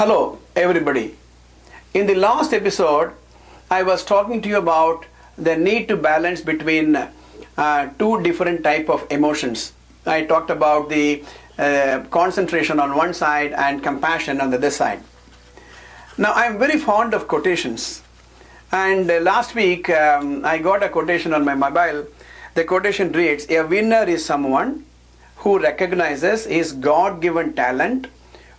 Hello everybody. In the last episode, I was talking to you about the need to balance between two different type of emotions. I talked about the concentration on one side and compassion on the other side. Now I am very fond of quotations, and last week I got a quotation on my mobile. The quotation reads, "A winner is someone who recognizes his God-given talent,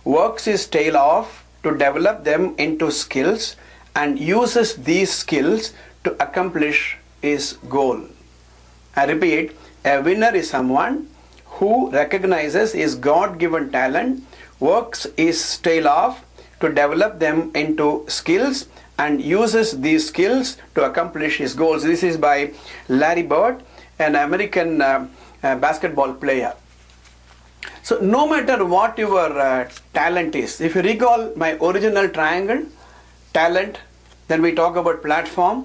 works his tail off to develop them into skills, and uses these skills to accomplish his goal." I repeat, a winner is someone who recognizes his God-given talent, works his tail off to develop them into skills, and uses these skills to accomplish his goals. This is by Larry Bird, an American basketball player. So no matter what your talent is, if you recall my original triangle, talent, then we talk about platform,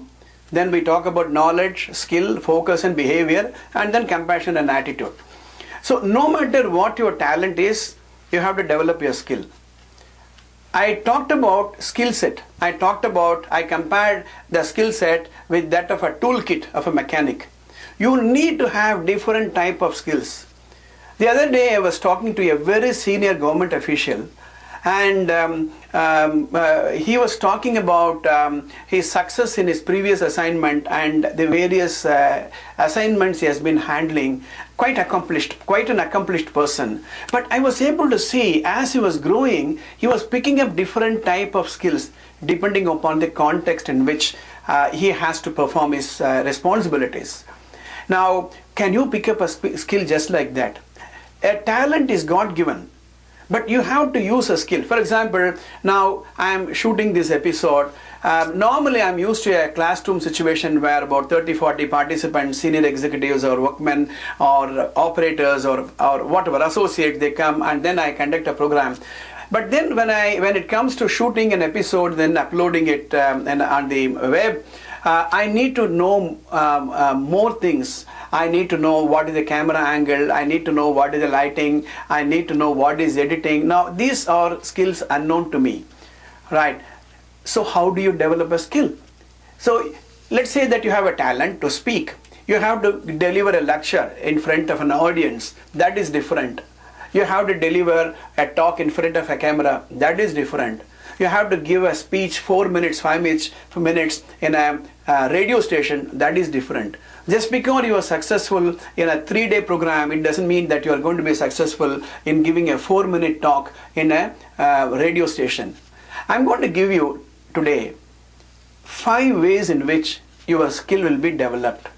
then we talk about knowledge, skill, focus and behavior, and then compassion and attitude. So no matter what your talent is, you have to develop your skill. I talked about skill set. I compared the skill set with that of a toolkit of a mechanic. You need to have different type of skills. The other day I was talking to a very senior government official, and he was talking about his success in his previous assignment and the various assignments he has been handling. Quite an accomplished person. But I was able to see as he was growing, he was picking up different type of skills depending upon the context in which he has to perform his responsibilities. Now, can you pick up a skill just like that? A talent is God-given, but you have to use a skill. For example, now I am shooting this episode. Normally I'm used to a classroom situation where about 30-40 participants, senior executives or workmen or operators or whatever, associates, they come, and then I conduct a program. But then when it comes to shooting an episode, then uploading it on the web, I need to know more things. I need to know what is the camera angle, I need to know what is the lighting, I need to know what is editing. Now these are skills unknown to me, right? So how do you develop a skill? So let's say that you have a talent to speak. You have to deliver a lecture in front of an audience. That is different. You have to deliver a talk in front of a camera. That is different. You have to give a speech 4 minutes, 5 minutes in a radio station. That is different. Just because you are successful in a 3-day program, it doesn't mean that you are going to be successful in giving a 4-minute talk in a radio station. I'm going to give you today 5 ways in which your skill will be developed.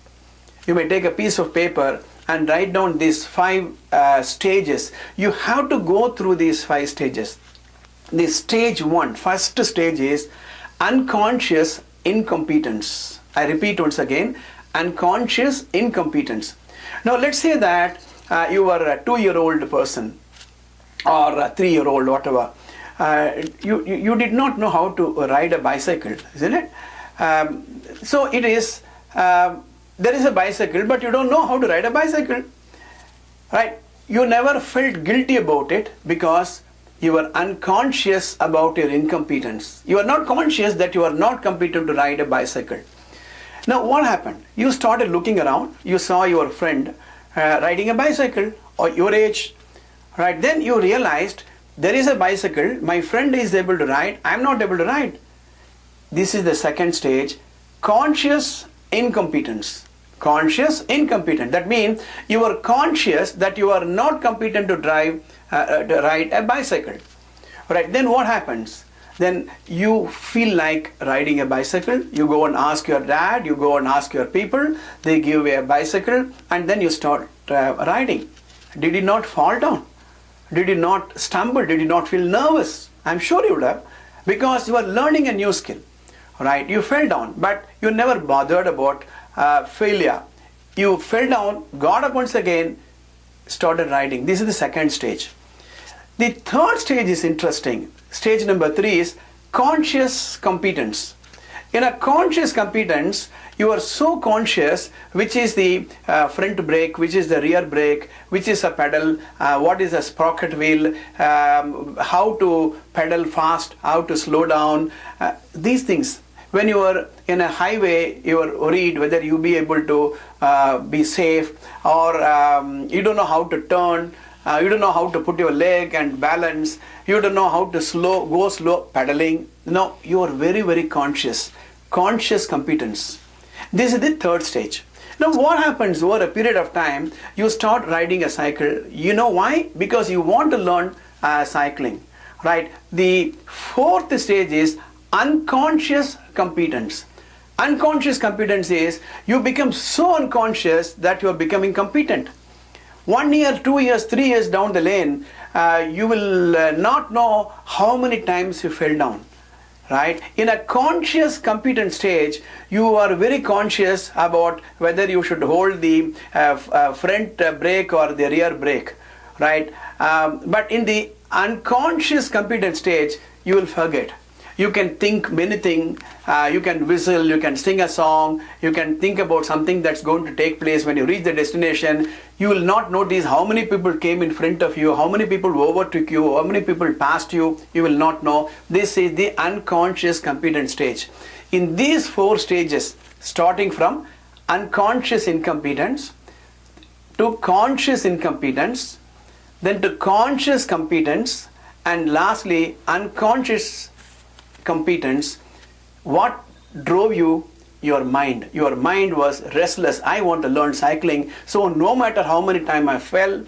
You may take a piece of paper and write down these 5 stages. You have to go through these 5 stages. The stage 1, first stage is unconscious incompetence. I repeat once again, unconscious incompetence. Now let's say that you are a 2-year-old person or a 3-year-old, whatever. You did not know how to ride a bicycle, isn't it? So it is, there is a bicycle, but you don't know how to ride a bicycle, right? You never felt guilty about it because you are unconscious about your incompetence. You are not conscious that you are not competent to ride a bicycle. Now what happened? You started looking around, you saw your friend riding a bicycle or your age, right? Then you realized there is a bicycle, my friend is able to ride, I am not able to ride. This is the second stage, conscious incompetence. Conscious incompetent. That means you are conscious that you are not competent to ride a bicycle. Right? Then what happens? Then you feel like riding a bicycle. You go and ask your dad, you go and ask your people, they give you a bicycle, and then you start riding. Did you not fall down? Did you not stumble? Did you not feel nervous? I'm sure you would have, because you are learning a new skill. Right? You fell down, but you never bothered about failure. You fell down, got up once again, started riding. This is the second stage. The third stage is interesting. Stage number 3 is conscious competence. In a conscious competence, You are so conscious which is the front brake, which is the rear brake, which is a pedal, what is a sprocket wheel, how to pedal fast, how to slow down, these things. When you are in a highway, you are worried whether you be able to be safe, or you don't know how to turn, you don't know how to put your leg and balance, you don't know how to go slow pedaling. No, you are very, very conscious competence. This is the third stage. Now what happens over a period of time, you start riding a cycle. You know why? Because you want to learn cycling, right? The fourth stage is unconscious competence. Unconscious competence is you become so unconscious that you are becoming competent. 1 year, 2 years, 3 years down the lane, you will not know how many times you fell down, right? In a conscious competent stage, you are very conscious about whether you should hold the front brake or the rear brake, right? But in the unconscious competent stage, you will forget. You can think many things, you can whistle, you can sing a song, you can think about something that's going to take place when you reach the destination. You will not notice how many people came in front of you, how many people overtook you, how many people passed you. You will not know. This is the unconscious competent stage. In these 4 stages, starting from unconscious incompetence to conscious incompetence, then to conscious competence, and lastly unconscious competence, what drove you? Your mind. Your mind was restless. I want to learn cycling, so no matter how many times I fell,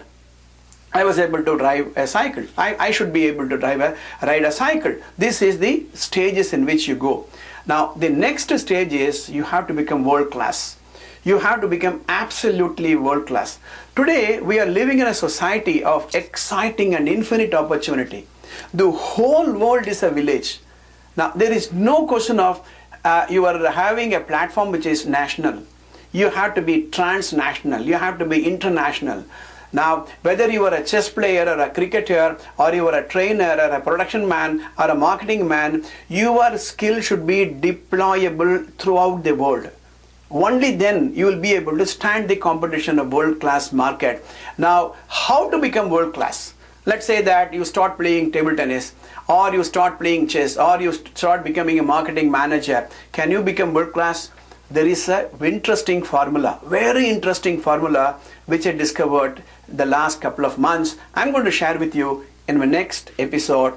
I was able to drive a cycle. I should be able to ride a cycle. This is the stages in which you go. Now the next stage is you have to become world class. You have to become absolutely world class. Today we are living in a society of exciting and infinite opportunity. The whole world is a village. Now there is no question of you are having a platform which is national. You have to be transnational. You have to be international. Now whether you are a chess player or a cricketer, or you are a trainer or a production man or a marketing man, your skill should be deployable throughout the world. Only then you will be able to stand the competition of world-class market. Now how to become world-class? Let's say that you start playing table tennis, or you start playing chess, or you start becoming a marketing manager. Can you become world class? There is a interesting formula, very interesting formula, which I discovered the last couple of months. I'm going to share with you in my next episode.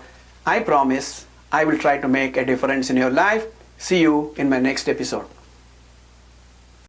I promise I will try to make a difference in your life. See you in my next episode.